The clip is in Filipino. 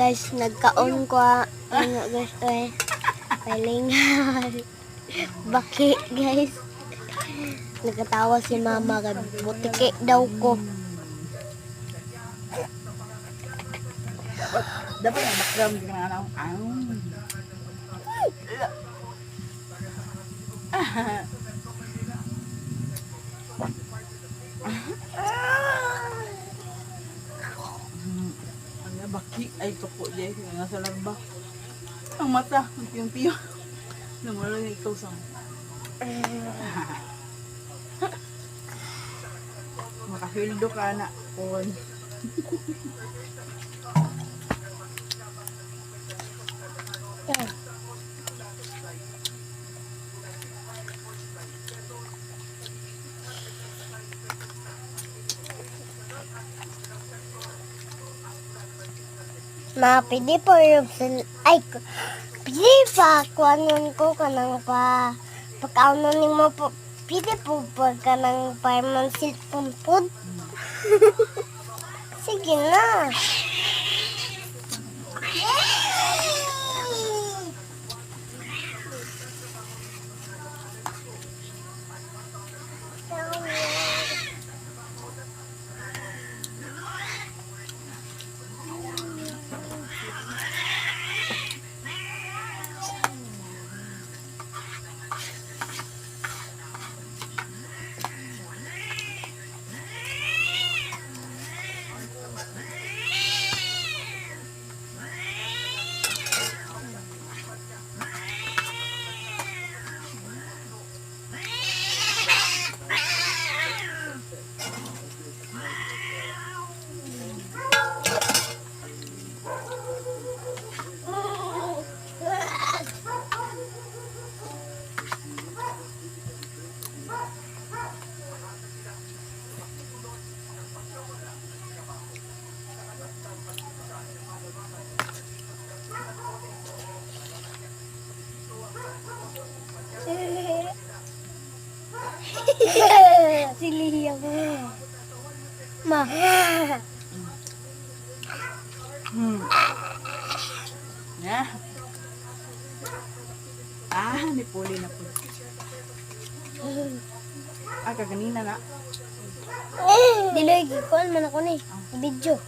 guys, nagkaon ko ano guys, palingan. Baki guys. Nagkatawa si mama kay butiki daw ko. Dapat na background ng ano. Ang baki ay tupo diay nga sa larba. Ang mata, piyong-piyo. Namula ni ikaw sa. Makahildo ka na. On. Ma, pwede po yung ay, pwede pa kuanon ko kanang pa pagkaunon mo po, pwede po kanang parman cellphone food. Sige na. Sili ako. Ma. Ya. Nipuli na po. Kaganina na. Diloy, gikon man ako ni. Video.